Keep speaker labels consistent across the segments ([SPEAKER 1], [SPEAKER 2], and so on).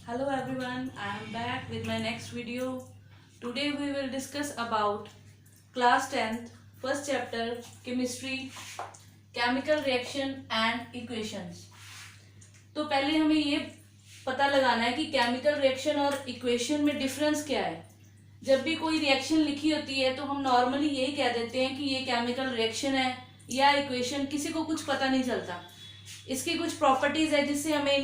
[SPEAKER 1] Hello everyone, I am back with my next video. Today we will discuss about class 10th, first chapter, chemistry, chemical reaction and equations. तो पहले हमें ये पता लगाना है कि केमिकल रिएक्शन और इक्वेशन में डिफरेंस क्या है। जब भी कोई रिएक्शन लिखी होती है तो हम नॉर्मली यही कह देते हैं कि ये केमिकल रिएक्शन है या इक्वेशन, किसी को कुछ पता नहीं चलता। इसकी कुछ प्रॉपर्टीज है जिससे हमें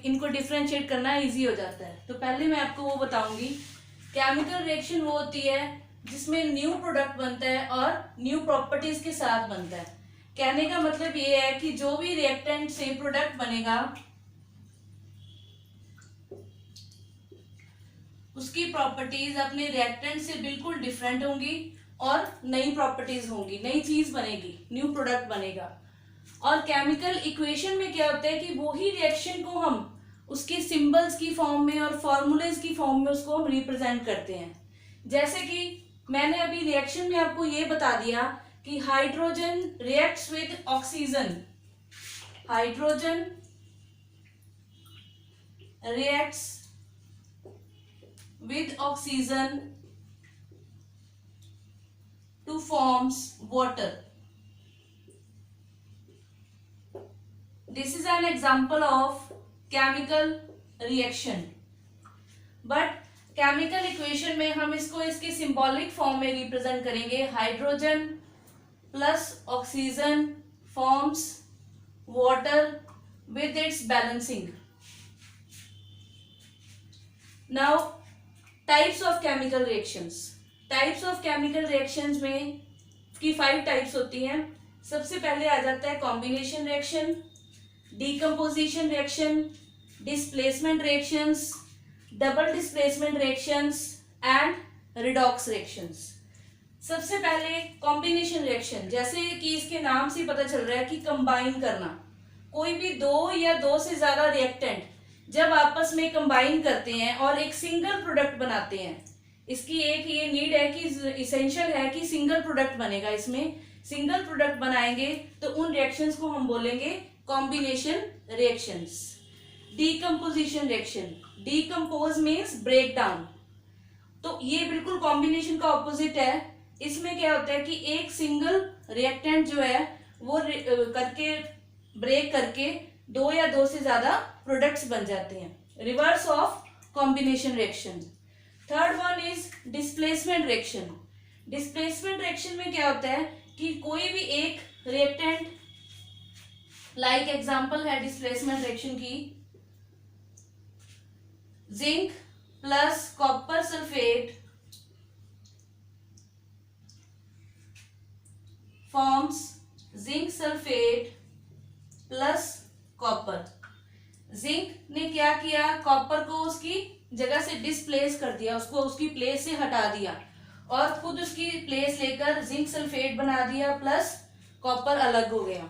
[SPEAKER 1] इनको डिफ्रेंशिएट करना इजी हो जाता है। तो पहले मैं आपको वो बताऊंगी, केमिकल रिएक्शन वो होती है जिसमें न्यू प्रोडक्ट बनता है और न्यू प्रॉपर्टीज के साथ बनता है। कहने का मतलब ये है कि जो भी रिएक्टेंट से प्रोडक्ट बनेगा उसकी प्रॉपर्टीज अपने रिएक्टेंट से बिल्कुल डिफरेंट होंगी और नई प्रॉपर्टीज होंगी, नई चीज बनेगी, न्यू प्रोडक्ट बनेगा। और केमिकल इक्वेशन में क्या होता है कि वही रिएक्शन को हम उसके सिंबल्स की फॉर्म में और फॉर्मूलेज की फॉर्म में उसको हम रिप्रेजेंट करते हैं। जैसे कि मैंने अभी रिएक्शन में आपको ये बता दिया कि hydrogen reacts with oxygen, hydrogen reacts with oxygen to forms water. This is an example of chemical reaction. But chemical equation में हम इसको इसके symbolic form में represent करेंगे। Hydrogen plus oxygen forms water with its balancing. Now types of chemical reactions, types of chemical reactions में की 5 types होती हैं। सबसे पहले आ जाता है combination reaction, decomposition reaction, displacement reactions, double displacement reactions and redox reactions. सबसे पहले कॉम्बिनेशन रिएक्शन, जैसे कि इसके नाम से पता चल रहा है कि कंबाइन करना। कोई भी दो या दो से ज्यादा रिएक्टेंट जब आपस में कंबाइन करते हैं और एक सिंगल प्रोडक्ट बनाते हैं, इसकी एक ये नीड है कि इसेंशियल है कि सिंगल प्रोडक्ट बनेगा। इसमें सिंगल प्रोडक्ट बनाएंगे तो उन रिएक्शंस को हम बोलेंगे combination reactions. Decomposition reaction, decompose means break down, तो ये बिल्कुल कॉम्बिनेशन का ऑपोजिट है। इसमें क्या होता है कि एक सिंगल रिएक्टेंट जो है वो करके ब्रेक करके दो या दो से ज्यादा प्रोडक्ट्स बन जाते हैं। Reverse of combination reaction. Third one is displacement reaction. Displacement reaction में क्या होता है कि कोई भी एक रिएक्टेंट, लाइक एग्जांपल है डिस्प्लेसमेंट रिएक्शन की, zinc plus copper sulphate forms zinc sulphate plus copper. Zinc ने क्या किया, कॉपर को उसकी जगह से डिस्प्लेस कर दिया, उसको उसकी प्लेस से हटा दिया और खुद उसकी प्लेस लेकर जिंक सल्फेट बना दिया, प्लस कॉपर अलग हो गया।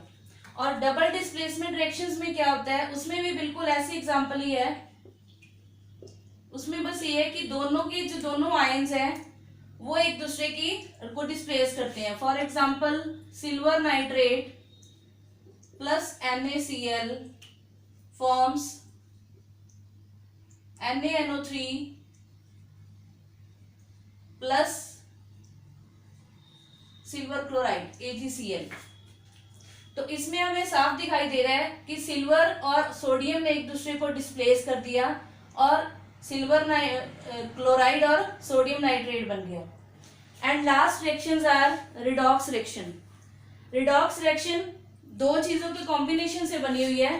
[SPEAKER 1] और डबल डिस्प्लेसमेंट रिएक्शंस में क्या होता है, उसमें भी बिल्कुल ऐसी एग्जांपल ही है। उसमें बस ये है कि दोनों के जो दोनों आयंस हैं वो एक दूसरे की को डिस्प्लेस करते हैं। For example silver nitrate plus NaCl forms NaNO3 plus silver chloride AgCl। तो इसमें हमें साफ दिखाई दे रहा है कि सिल्वर और सोडियम ने एक दूसरे को डिस्प्लेस कर दिया और सिल्वर क्लोराइड और सोडियम नाइट्रेट बन गया। And last reactions are redox reaction. Redox reaction दो चीजों के कॉम्बिनेशन से बनी हुई है,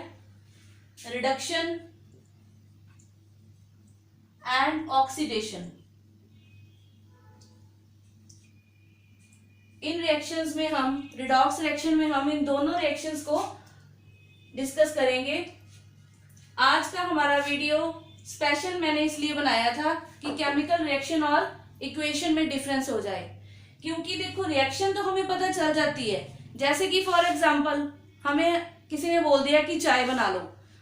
[SPEAKER 1] रिडक्शन एंड ऑक्सीडेशन। इन रिएक्शंस में हम, रिडॉक्स रिएक्शन में हम इन दोनों रिएक्शंस को डिस्कस करेंगे। आज का हमारा वीडियो स्पेशल मैंने इसलिए बनाया था कि केमिकल रिएक्शन और इक्वेशन में डिफरेंस हो जाए, क्योंकि देखो रिएक्शन तो हमें पता चल जाती है। जैसे कि फॉर एग्जांपल हमें किसी ने बोल दिया कि चाय बना लो।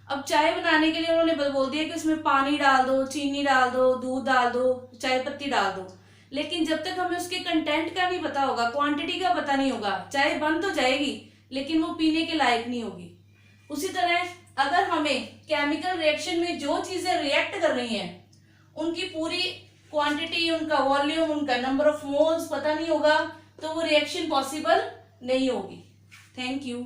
[SPEAKER 1] अब चाय बनाने के लिए उन्होंने बोल दिया कि उसमें पानी डाल दो, चीनी डाल दो, दूध डाल दो, चाय पत्ती डाल दो, लेकिन जब तक हमें उसके कंटेंट का नहीं पता होगा, क्वांटिटी का पता नहीं होगा, चाय बन तो जाएगी लेकिन वो पीने के लायक नहीं होगी। उसी तरह अगर हमें केमिकल रिएक्शन में जो चीजें रिएक्ट कर रही हैं उनकी पूरी क्वांटिटी, उनका वॉल्यूम, उनका नंबर ऑफ मोल्स पता नहीं होगा तो वो रिएक्शन पॉसिबल नहीं होगी। Thank you.